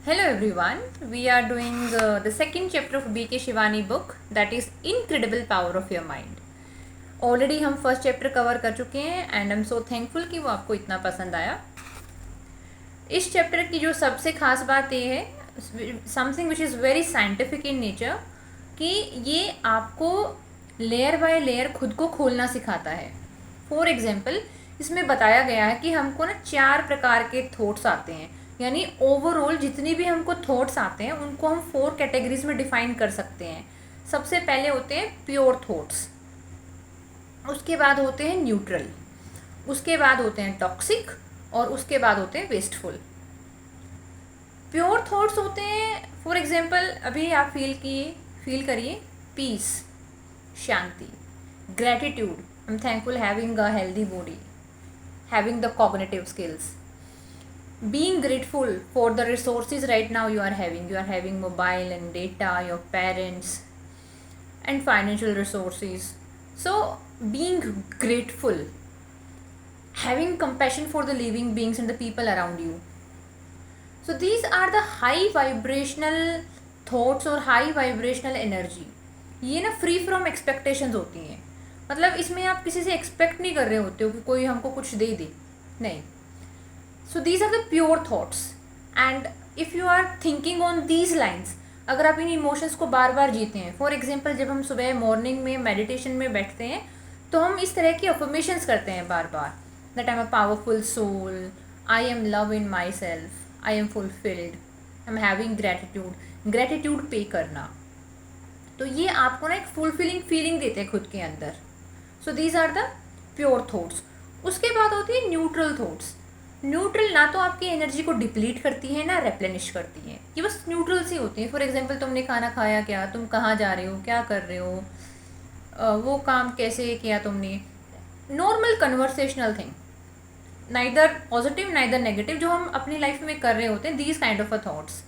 Hello everyone, we are doing the second chapter of B.K. Shivani book, that is Incredible Power of Your Mind. Already हम first chapter cover कर चुके हैं and I am so thankful कि वो आपको इतना पसंद आया. इस चैप्टर की जो सबसे खास बात ये है, something which is very scientific in nature, कि ये आपको लेयर बाय लेयर खुद को खोलना सिखाता है. फॉर एग्जाम्पल, इसमें बताया गया है कि हमको ना 4 प्रकार के थॉट्स आते हैं, यानी ओवरऑल जितनी भी हमको थॉट्स आते हैं उनको हम 4 कैटेगरीज में डिफाइन कर सकते हैं. सबसे पहले होते हैं प्योर थॉट्स, उसके बाद होते हैं न्यूट्रल, उसके बाद होते हैं टॉक्सिक और उसके बाद होते हैं वेस्टफुल. प्योर थॉट्स होते हैं, फॉर एग्जाम्पल अभी आप फील करिए पीस, शांति, gratitude, I am thankful having a healthy body, having the cognitive skills, being grateful for the resources right now you are having mobile and data, your parents and financial resources. So being grateful, having compassion for the living beings and the people around you. So these are the high vibrational thoughts और high vibrational energy. ये ना free from expectations होती हैं, मतलब इसमें आप किसी से expect नहीं कर रहे होते हो कि कोई हमको कुछ दे दे, नहीं. So these are the pure thoughts, and if you are thinking on these lines, अगर आप इन इमोशंस को बार बार जीते हैं, फॉर एग्जाम्पल जब हम सुबह मॉर्निंग में मेडिटेशन में बैठते हैं तो हम इस तरह की अफर्मेशंस करते हैं बार बार, that I am a powerful soul, I am love in myself, I am fulfilled, I am having gratitude पे करना. तो ये आपको ना एक फुलफिलिंग फीलिंग देते हैं खुद के अंदर. So these are the pure thoughts. उसके बाद होती है न्यूट्रल थॉट्स. न्यूट्रल ना तो आपकी एनर्जी को डिप्लीट करती है ना रेप्लेनिश करती है, ये बस न्यूट्रल सी होती है. फॉर एग्जांपल तुमने खाना खाया क्या, तुम कहाँ जा रहे हो, क्या कर रहे हो, वो काम कैसे किया तुमने, normal conversational thing, neither positive neither negative, जो हम अपनी लाइफ में कर रहे होते हैं. These kind of a thoughts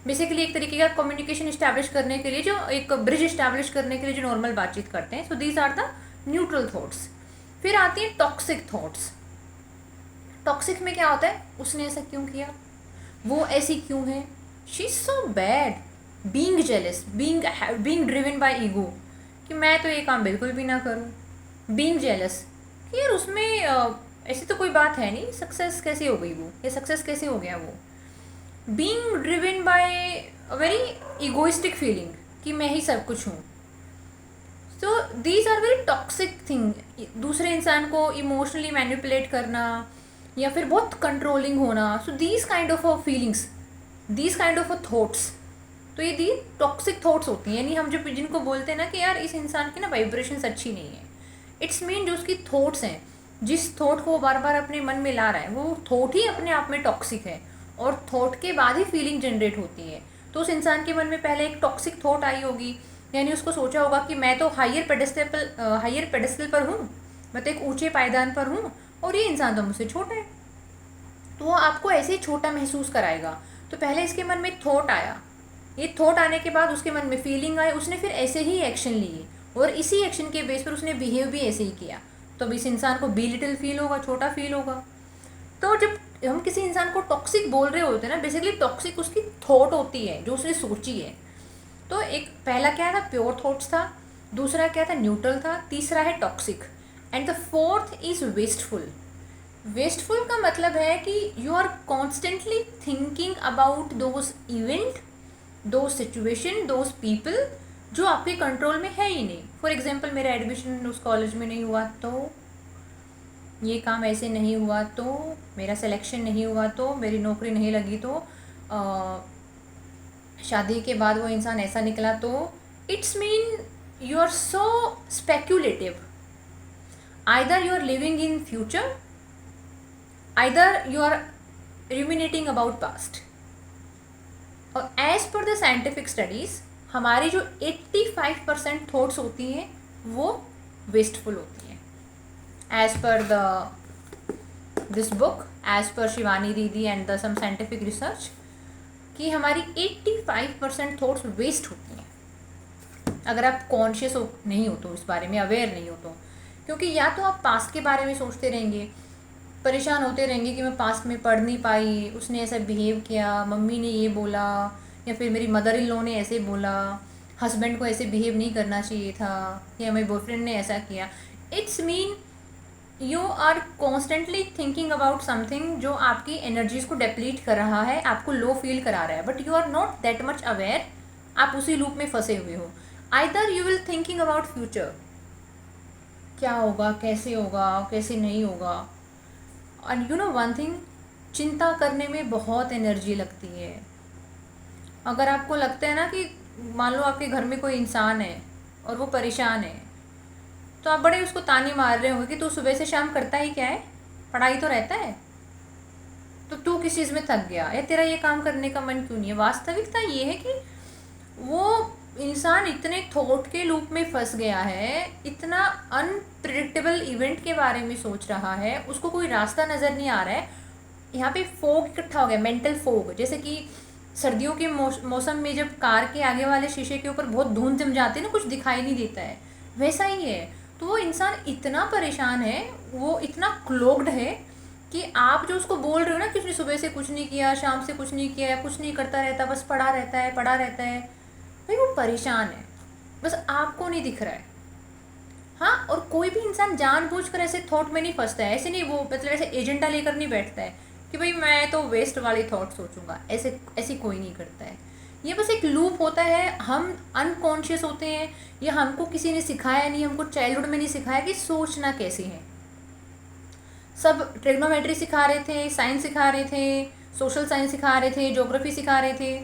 basically एक तरीके का कम्युनिकेशन इस्टेब्लिश करने के लिए, जो एक ब्रिज इस्टेब्लिश करने के लिए जो नॉर्मल बातचीत करते हैं. So these are the neutral thoughts. फिर आती है टॉक्सिक थॉट्स. टॉक्सिक में क्या होता है, उसने ऐसा क्यों किया, वो ऐसी क्यों है, she is so bad, being jealous, being driven bye ego, कि मैं तो ये काम बिल्कुल भी ना करूं. बीइंग जेलस कि यार उसमें ऐसी तो कोई बात है नहीं, सक्सेस कैसे हो गई वो, या सक्सेस कैसे हो गया वो. Being driven by a very egoistic feeling कि मैं ही सब कुछ हूँ. So these are very toxic thing. दूसरे इंसान को इमोशनली मैनिपुलेट करना या फिर बहुत कंट्रोलिंग होना. So these kind of feelings, these kind of thoughts, तो ये दी टॉक्सिक थॉट्स होती हैं. यानी हम जब जिनको बोलते हैं ना कि यार इस इंसान की ना वाइब्रेशंस अच्छी नहीं है, इट्स मीन जो उसकी थॉट्स हैं, जिस थॉट को वो बार बार अपने मन में ला रहा है, वो थॉट ही अपने आप में टॉक्सिक है, और थॉट के बाद ही फीलिंग जनरेट होती है. तो उस इंसान के मन में पहले एक टॉक्सिक थॉट आई होगी, यानी उसको सोचा होगा कि मैं तो हायर पेडेस्टल पर हूँ, मैं तो एक ऊंचे पायदान पर हूँ और ये इंसान तो मुझसे छोटा है. तो वो आपको ऐसे ही छोटा महसूस कराएगा. तो पहले इसके मन में थॉट आया, ये थॉट आने के बाद उसके मन में फीलिंग आई, उसने फिर ऐसे ही एक्शन लिए और इसी एक्शन के बेस पर उसने बिहेव भी ऐसे ही किया. तो अब इस इंसान को बी लिटिल फील होगा, छोटा फील होगा. तो जब हम किसी इंसान को टॉक्सिक बोल रहे होते हैं ना, बेसिकली टॉक्सिक उसकी थॉट होती है जो उसने सोची है. तो एक पहला क्या था, प्योर थॉट्स था, दूसरा क्या था, न्यूट्रल था, तीसरा है toxic, and the fourth is wasteful. Wasteful का मतलब है कि you are constantly thinking about those event, those situation, those people जो आपके कंट्रोल में है ही नहीं. फॉर एग्जाम्पल मेरा एडमिशन उस कॉलेज में नहीं हुआ तो, ये काम ऐसे नहीं हुआ तो, मेरा सिलेक्शन नहीं हुआ तो, मेरी नौकरी नहीं लगी तो, शादी के बाद वो इंसान ऐसा निकला तो. It's mean you are so speculative. Either you are living in future, either you are ruminating about past. और as per the scientific studies हमारी जो 85% थॉट्स होती हैं वो वेस्टफुल होती हैं, as per this book, as per Shivani दीदी and the some scientific research, कि हमारी 85% थॉट्स वेस्ट होती हैं अगर आप कॉन्शियस नहीं हो तो, इस बारे में अवेयर नहीं हो तो. क्योंकि या तो आप पास्ट के बारे में सोचते रहेंगे, परेशान होते रहेंगे कि मैं पास में पढ़ नहीं पाई, उसने ऐसा बिहेव किया, मम्मी ने ये बोला, या फिर मेरी मदर इन लॉ ने ऐसे बोला, हस्बैंड को ऐसे बिहेव नहीं करना चाहिए था, या मेरे बॉयफ्रेंड ने ऐसा किया। It's mean you are constantly thinking about something जो आपकी एनर्जीज को डेप्लीट कर रहा है, आपको लो फील करा रहा है, but you are not that much aware, आप उसी लूप में फंसे हुए हो। Either you will thinking about future, क्या होगा, कैसे होगा, कैसे नहीं होगा। और यू नो वन थिंग, चिंता करने में बहुत एनर्जी लगती है। अगर आपको लगता है ना कि मान लो आपके घर में कोई इंसान है और वो परेशान है, तो आप बड़े उसको ताने मार रहे होंगे कि तू सुबह से शाम करता ही क्या है, पढ़ाई तो रहता है, तो तू किस चीज़ में थक गया, या तेरा ये काम करने का मन क्यों नहीं है। वास्तविकता ये है कि वो इंसान इतने थॉट के लूप में फंस गया है, इतना अनप्रिडिक्टेबल इवेंट के बारे में सोच रहा है, उसको कोई रास्ता नज़र नहीं आ रहा है। यहाँ पे फोग इकट्ठा हो गया, मेंटल फोग। जैसे कि सर्दियों के मौसम में जब कार के आगे वाले शीशे के ऊपर बहुत धुंध जम जाती है ना, कुछ दिखाई नहीं देता है, वैसा ही है। तो वो इंसान इतना परेशान है, वो इतना क्लोग्ड है कि आप जो उसको बोल रहे हो ना कि उसने सुबह से कुछ नहीं किया, शाम से कुछ नहीं किया, या कुछ नहीं करता रहता, बस पढ़ा रहता है, पढ़ा रहता है, भाई वो परेशान है, बस आपको नहीं दिख रहा है। हाँ, और कोई भी इंसान जानबूझकर ऐसे थॉट में नहीं फंसता है, ऐसे नहीं, वो मतलब ऐसे एजेंडा लेकर नहीं बैठता है कि भाई मैं तो वेस्ट वाली थॉट सोचूंगा, ऐसे कोई नहीं करता है। ये बस एक लूप होता है, हम अनकॉन्शियस होते हैं, या हमको किसी ने सिखाया नहीं, हमको चाइल्डहुड में नहीं सिखाया कि सोचना कैसे है। सब ट्रिग्नोमेट्री सिखा रहे थे, साइंस सिखा रहे थे, सोशल साइंस सिखा रहे थे, ज्योग्राफी सिखा रहे थे,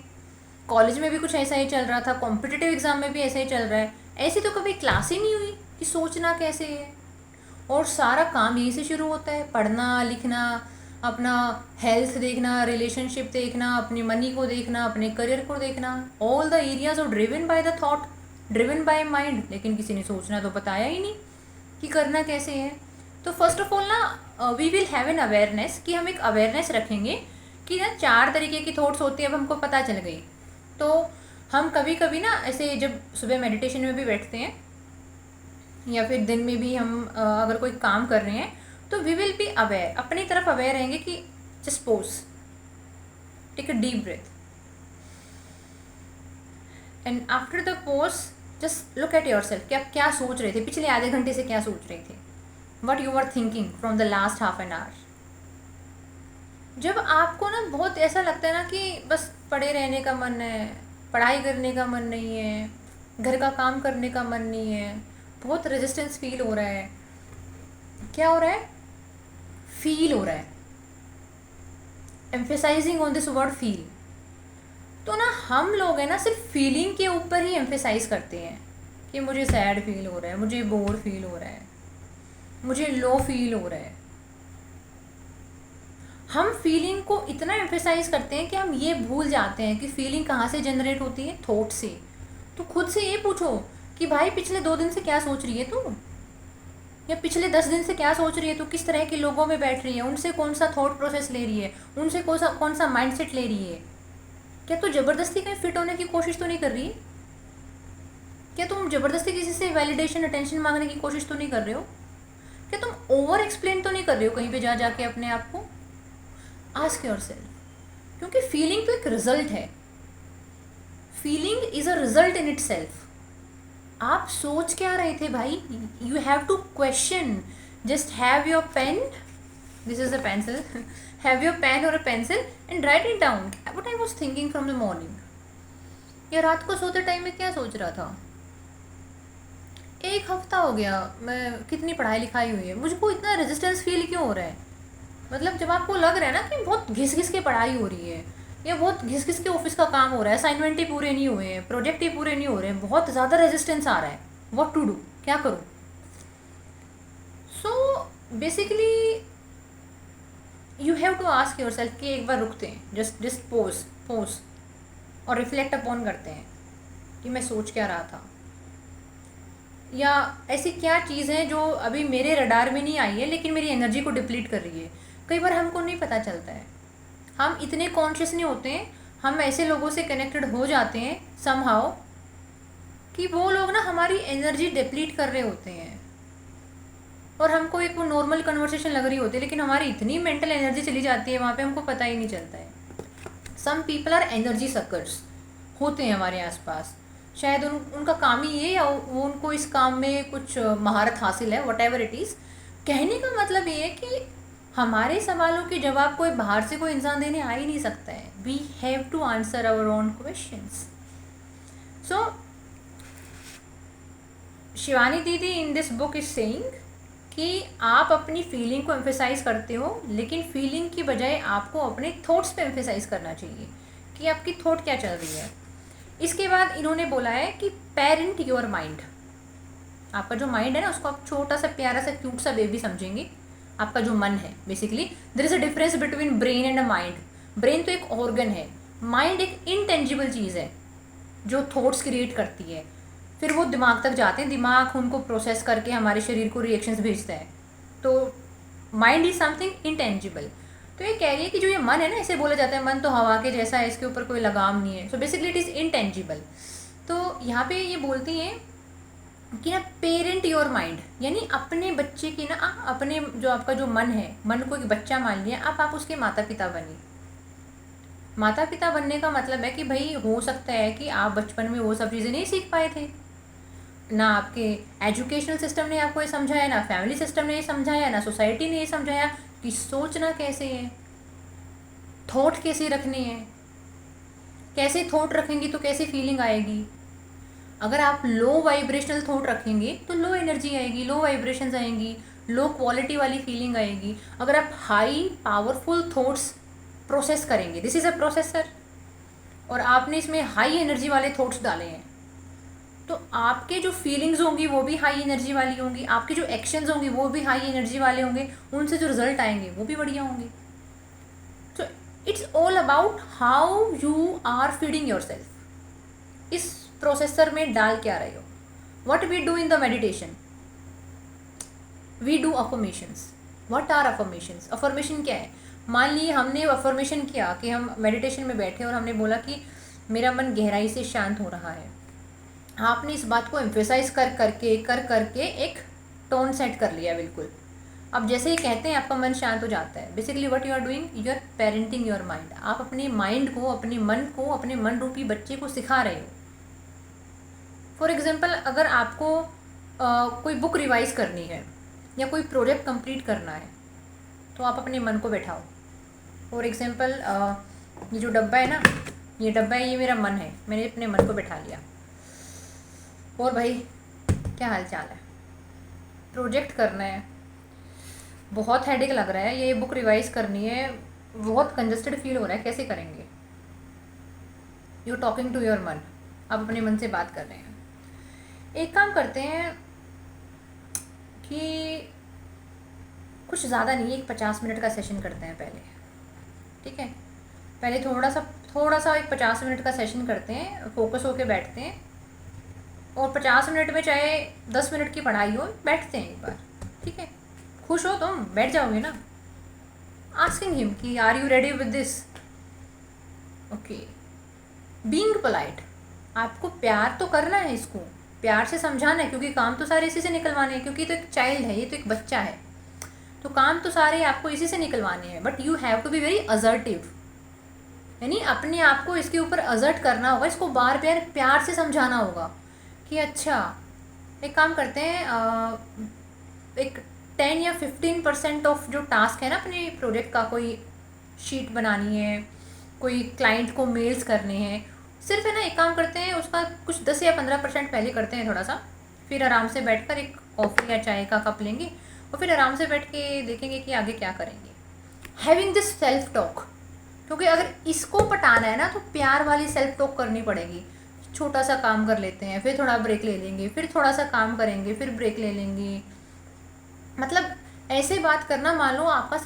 कॉलेज में भी कुछ ऐसा ही चल रहा था, कॉम्पिटिटिव एग्जाम में भी ऐसा ही चल रहा है। ऐसी तो कभी क्लास ही नहीं हुई कि सोचना कैसे है। और सारा काम यहीं से शुरू होता है, पढ़ना लिखना, अपना हेल्थ देखना, रिलेशनशिप देखना, अपनी मनी को देखना, अपने करियर को देखना। All the areas are driven by the thought, driven by mind, लेकिन किसी ने सोचना तो बताया ही नहीं कि करना कैसे है। तो फर्स्ट ऑफ ऑल ना, we will have an awareness, कि हम एक अवेयरनेस रखेंगे कि ना 4 तरीके की थॉट्स होती है, अब हमको पता चल गई। तो हम कभी कभी ना ऐसे जब सुबह मेडिटेशन में भी बैठते हैं, या फिर दिन में भी हम अगर कोई काम कर रहे हैं, तो वी विल बी अवेयर, अपनी तरफ अवेयर रहेंगे कि just pause, take a deep breath, and after the pause just look at yourself कि आप क्या सोच रहे थे, पिछले आधे घंटे से क्या सोच रहे थे, what you are thinking from the last half an hour. जब आपको ना बहुत ऐसा लगता है ना कि बस पड़े रहने का मन है, पढ़ाई करने का मन नहीं है, घर का काम करने का मन नहीं है, बहुत रेजिस्टेंस फील हो रहा है, क्या हो रहा है, फील हो रहा है, emphasizing on this word feel. तो ना हम लोग हैं ना सिर्फ फीलिंग के ऊपर ही एम्फेसाइज करते हैं कि मुझे सैड फील हो रहा है, मुझे बोर फील हो रहा है, मुझे लो फील हो रहा है। हम फीलिंग को इतना एम्फेसाइज करते हैं कि हम ये भूल जाते हैं कि फीलिंग कहाँ से जनरेट होती है, थॉट से। तो खुद से ये पूछो कि भाई पिछले 2 दिन से क्या सोच रही है तू, या पिछले 10 दिन से क्या सोच रही है तू, किस तरह के लोगों में बैठ रही है, उनसे कौन सा थॉट प्रोसेस ले रही है, उनसे कौन सा माइंडसेट ले रही है। क्या तू ज़बरदस्ती कहीं फिट होने की कोशिश तो नहीं कर रही? क्या तुम ज़बरदस्ती किसी से वैलिडेशन अटेंशन मांगने की कोशिश तो नहीं कर रहे हो? क्या तुम ओवर एक्सप्लेन तो नहीं कर रहे हो कहीं पे जा जाके अपने आप को? आस्क योरसेल्फ, क्योंकि फीलिंग तो एक रिजल्ट है, feeling is a result in itself. आप सोच क्या रहे थे भाई, you have to question. Just have your pen, this is a pencil, have your pen और a pencil and write it down, what I was thinking from the morning. या रात को सोते टाइम में क्या सोच रहा था, 1 हफ्ता हो गया मैं कितनी पढ़ाई लिखाई हुई है, मुझको इतना रेजिस्टेंस फील क्यों हो रहा है। मतलब जब आपको लग रहा है ना कि बहुत घिस घिस के पढ़ाई हो रही है, या बहुत घिस घिस के ऑफिस का काम हो रहा है, असाइनमेंट ही पूरे नहीं हुए हैं, प्रोजेक्ट ही पूरे नहीं हो रहे हैं, बहुत ज़्यादा रेजिस्टेंस आ रहा है, व्हाट टू डू, क्या करूँ। So basically you have to ask yourself कि एक बार रुकते हैं, जस्ट पोज और रिफ्लेक्ट अपॉन करते हैं कि मैं सोच क्या रहा था, या ऐसी क्या चीज़ है जो अभी मेरे रडार में नहीं आई है लेकिन मेरी एनर्जी को डिप्लीट कर रही है। कई बार हमको नहीं पता चलता है, हम इतने कॉन्शियस नहीं होते हैं, हम ऐसे लोगों से कनेक्टेड हो जाते हैं समहाउ कि वो लोग ना हमारी एनर्जी डिप्लीट कर रहे होते हैं। और हमको एक वो नॉर्मल कन्वर्सेशन लग रही होती है, लेकिन हमारी इतनी मेंटल एनर्जी चली जाती है वहाँ पे, हमको पता ही नहीं चलता है। Some people are energy suckers, होते हैं हमारे आसपास। शायद उनका काम ही ये, या वो उनको इस काम में कुछ महारत हासिल है, वट एवर इट इज़। कहने का मतलब ये है कि हमारे सवालों के जवाब कोई बाहर से कोई इंसान देने आ ही नहीं सकता है। We have to answer our own questions. So Shivani दीदी in this book is saying कि आप अपनी फीलिंग को एम्फेसाइज करते हो, लेकिन फीलिंग की बजाय आपको अपने थॉट्स पे एम्फेसाइज करना चाहिए कि आपकी थॉट क्या चल रही है। इसके बाद इन्होंने बोला है कि पेरेंट योर माइंड। आपका जो माइंड है ना, उसको आप छोटा सा प्यारा सा क्यूट सा बेबी समझेंगे। आपका जो मन है, basically there is a difference between brain and a mind. Brain तो एक ऑर्गन है, माइंड एक इनटेंजिबल चीज़ है जो थॉट्स क्रिएट करती है, फिर वो दिमाग तक जाते हैं, दिमाग उनको प्रोसेस करके हमारे शरीर को रिएक्शंस भेजता है। तो माइंड इज समथिंग इनटेंजिबल। तो ये कह रही है कि जो ये मन है ना, इसे बोला जाता है मन तो हवा के जैसा है, इसके ऊपर कोई लगाम नहीं है। So basically it is intangible. तो यहाँ पे ये बोलती हैं कि ना पेरेंट योर माइंड, यानी अपने बच्चे की ना, अपने जो आपका जो मन है, मन को एक बच्चा मान लिया आप उसके माता पिता बनिए। माता पिता बनने का मतलब है कि भाई हो सकता है कि आप बचपन में वो सब चीज़ें नहीं सीख पाए थे, ना आपके एजुकेशनल सिस्टम ने आपको ये समझाया, ना फैमिली सिस्टम ने ये समझाया, ना सोसाइटी ने ये समझाया कि सोचना कैसे है, थॉट कैसे रखने हैं, कैसे थॉट रखेंगी तो कैसे फीलिंग आएगी। अगर आप लो वाइब्रेशनल थॉट रखेंगे तो लो एनर्जी आएगी, लो वाइब्रेशंस आएंगी, लो क्वालिटी वाली फीलिंग आएगी। अगर आप हाई पावरफुल थॉट्स प्रोसेस करेंगे, दिस इज़ अ प्रोसेसर, और आपने इसमें हाई एनर्जी वाले थॉट्स डाले हैं, तो आपके जो फीलिंग्स होंगी वो भी हाई एनर्जी वाली होंगी, आपके जो एक्शंस होंगे वो भी हाई एनर्जी वाले होंगे, उनसे जो रिजल्ट आएंगे वो भी बढ़िया होंगे। तो it's all about how you are feeding yourself. इस प्रोसेसर में डाल क्या रहे हो। What we do in the meditation, we do affirmations. What are affirmations? Affirmation क्या है? मान लीजिए हमने अफर्मेशन किया कि हम मेडिटेशन में बैठे और हमने बोला कि मेरा मन गहराई से शांत हो रहा है। आपने इस बात को एम्फेसाइज कर करके एक टोन सेट कर लिया बिल्कुल। अब जैसे ही कहते हैं आपका मन शांत हो जाता है। Basically what you are doing, you are parenting your mind. आप अपने माइंड को, अपने मन को, अपने मन रूपी बच्चे को सिखा रहे हो। फॉर एग्जाम्पल, अगर आपको कोई बुक रिवाइज करनी है या कोई प्रोजेक्ट कंप्लीट करना है, तो आप अपने मन को बैठाओ। फॉर एग्जाम्पल, ये जो डब्बा है ना, ये डब्बा है, ये मेरा मन है, मैंने अपने मन को बैठा लिया। और भाई क्या हाल चाल है, प्रोजेक्ट करना है, बहुत हेडेक लग रहा है, ये बुक रिवाइज करनी है, बहुत कंजस्टेड फील हो रहा है, कैसे करेंगे? यू टॉकिंग टू योर मन। आप अपने मन से बात कर रहे हैं। एक काम करते हैं कि कुछ ज़्यादा नहीं, एक 50 मिनट का सेशन करते हैं पहले, ठीक है? पहले थोड़ा सा एक 50 मिनट का सेशन करते हैं, फोकस होके बैठते हैं, और 50 मिनट में चाहे 10 मिनट की पढ़ाई हो, बैठते हैं एक बार, ठीक है? खुश हो तुम, बैठ जाओगे ना? आस्किंग हिम कि are you ready with this? Okay, being polite. आपको प्यार तो करना है, इसको प्यार से समझाना है, क्योंकि काम तो सारे इसी से निकलवाने हैं, क्योंकि तो एक चाइल्ड है, ये तो एक बच्चा है, तो काम तो सारे आपको इसी से निकलवाने हैं। But you have to be very assertive, यानी अपने आप को इसके ऊपर असर्ट करना होगा, इसको बार बार प्यार से समझाना होगा कि अच्छा, एक काम करते हैं, एक 10 या 15% ऑफ जो टास्क है ना अपने प्रोजेक्ट का, कोई शीट बनानी है, कोई क्लाइंट को मेल्स करने हैं, सिर्फ है ना, एक काम करते हैं, उसका कुछ 10 या 15% पहले करते हैं थोड़ा सा, फिर आराम से बैठकर एक कॉफ़ी या चाय का कप लेंगे और फिर आराम से बैठ के देखेंगे कि आगे क्या करेंगे। हैविंग दिस सेल्फ टॉक, क्योंकि अगर इसको पटाना है ना तो प्यार वाली सेल्फ टॉक करनी पड़ेगी। छोटा सा काम कर लेते हैं, फिर थोड़ा ब्रेक ले लेंगे, फिर थोड़ा सा काम करेंगे, फिर ब्रेक ले लेंगे। मतलब ऐसे बात करना, मान लो आपका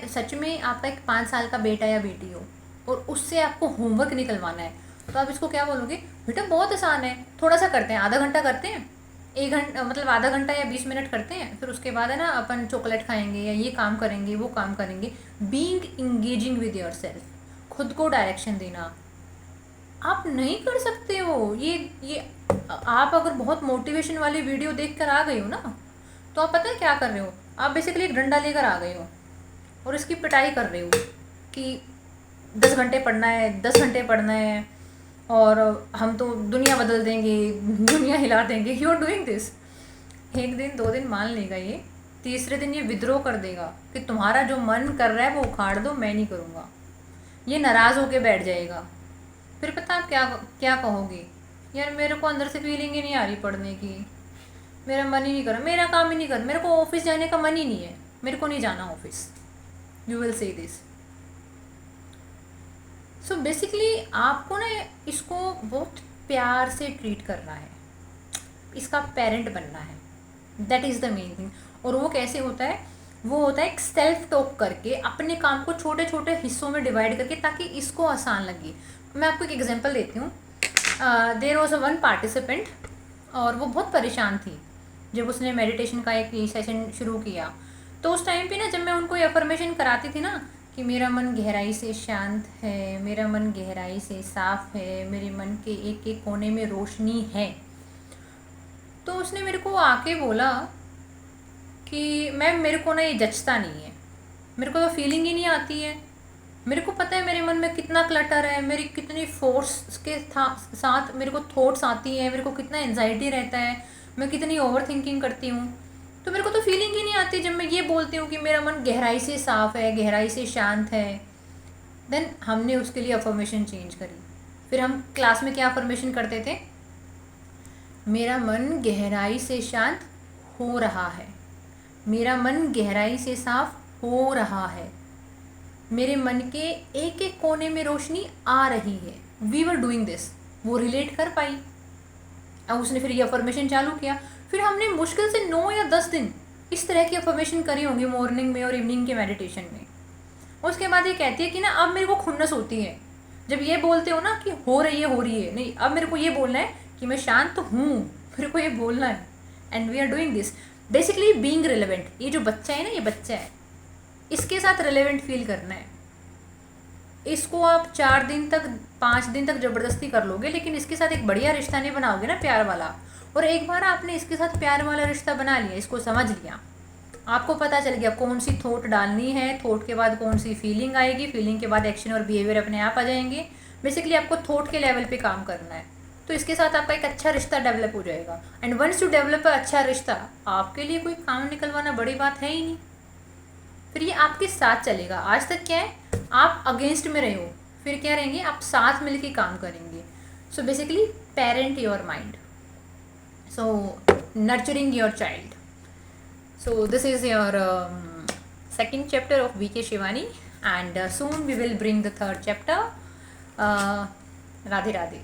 सच में आपका एक 5 साल का बेटा या बेटी हो और उससे आपको होमवर्क निकलवाना है, तो आप इसको क्या बोलोगे? बेटा बहुत आसान है, थोड़ा सा करते हैं, आधा घंटा करते हैं, 1 घंटा मतलब आधा घंटा या 20 मिनट करते हैं, फिर उसके बाद है ना अपन चॉकलेट खाएंगे या ये काम करेंगे, वो काम करेंगे। Being engaging with your self, खुद को डायरेक्शन देना। आप नहीं कर सकते हो ये आप अगर बहुत मोटिवेशन वाली वीडियो देख कर आ गए हो ना, तो आप पता है क्या कर रहे हो, आप बेसिकली एक डंडा लेकर आ गए हो और इसकी पिटाई कर रहे हो कि 10 घंटे पढ़ना है, 10 घंटे पढ़ना है, और हम तो दुनिया बदल देंगे, दुनिया हिला देंगे। You are doing this. एक दिन 2 दिन मान लेगा ये, तीसरे दिन ये विद्रोह कर देगा कि तुम्हारा जो मन कर रहा है वो उखाड़ दो, मैं नहीं करूँगा। ये नाराज़ होके बैठ जाएगा। फिर पता आप क्या क्या कहोगे, यार मेरे को अंदर से फीलिंग ही नहीं आ रही पढ़ने की, मेरा मन ही नहीं कर रहा, मेरा काम ही नहीं कर, मेरे को ऑफिस जाने का मन ही नहीं है, मेरे को नहीं जाना office. You will say this. So basically आपको ना इसको बहुत प्यार से ट्रीट करना है, इसका पेरेंट बनना है, that is the main thing. और वो कैसे होता है, वो होता है एक सेल्फ टॉक करके, अपने काम को छोटे छोटे हिस्सों में डिवाइड करके, ताकि इसको आसान लगे। मैं आपको एक एग्जांपल देती हूँ। There was a one participant, और वो बहुत परेशान थी जब उसने मेडिटेशन का एक सेशन शुरू किया। तो उस टाइम पे ना, जब मैं उनको ये अफर्मेशन कराती थी ना कि मेरा मन गहराई से शांत है, मेरा मन गहराई से साफ है, मेरे मन के एक एक कोने में रोशनी है, तो उसने मेरे को आके बोला कि मैम मेरे को ना ये जचता नहीं है, मेरे को तो फीलिंग ही नहीं आती है, मेरे को पता है मेरे मन में कितना क्लटर है, मेरी कितनी फोर्स के साथ मेरे को थॉट्स आती हैं, मेरे को कितना एंजाइटी रहता है, मैं कितनी ओवर थिंकिंग करती हूँ, तो मेरे को तो फीलिंग ही नहीं आती जब मैं ये बोलती हूँ कि मेरा मन गहराई से साफ़ है, गहराई से शांत है। देन हमने उसके लिए अफर्मेशन चेंज करी। फिर हम क्लास में क्या अफर्मेशन करते थे, मेरा मन गहराई से शांत हो रहा है, मेरा मन गहराई से साफ हो रहा है, मेरे मन के एक एक कोने में रोशनी आ रही है। We were doing this. वो रिलेट कर पाई। अब उसने फिर ये अफर्मेशन चालू किया। फिर हमने मुश्किल से 9 या 10 दिन इस तरह की अफर्मेशन करी होंगी, मॉर्निंग में और इवनिंग के मेडिटेशन में। उसके बाद ये कहती है कि ना अब मेरे को खुन्नस होती है जब ये बोलते हो ना कि हो रही है, नहीं, अब मेरे को ये बोलना है कि मैं शांत हूँ, मेरे को ये बोलना है। And we are doing this, basically being relevant. ये जो बच्चा है ना, ये बच्चा है, इसके साथ रिलेवेंट फील करना है। इसको आप 4 दिन तक 5 दिन तक ज़बरदस्ती कर लोगे, लेकिन इसके साथ एक बढ़िया रिश्ता नहीं बनाओगे ना, प्यार वाला। और एक बार आपने इसके साथ प्यार वाला रिश्ता बना लिया, इसको समझ लिया, आपको पता चल गया कौन सी थॉट डालनी है, थॉट के बाद कौन सी फीलिंग आएगी, फीलिंग के बाद एक्शन और बिहेवियर अपने आप आ जाएंगे। बेसिकली आपको थॉट के लेवल पे काम करना है, तो इसके साथ आपका एक अच्छा रिश्ता डेवलप हो जाएगा। And once you develop a अच्छा रिश्ता, आपके लिए कोई काम निकलवाना बड़ी बात है ही नहीं, फिर ये आपके साथ चलेगा। आज तक क्या है, आप अगेंस्ट में रहे हो, फिर क्या रहेंगे, आप साथ मिलके काम करेंगे। So basically parent your mind, so nurturing your child. So this is your second chapter of VK Shivani, and soon we will bring the third chapter. Radhe Radhe.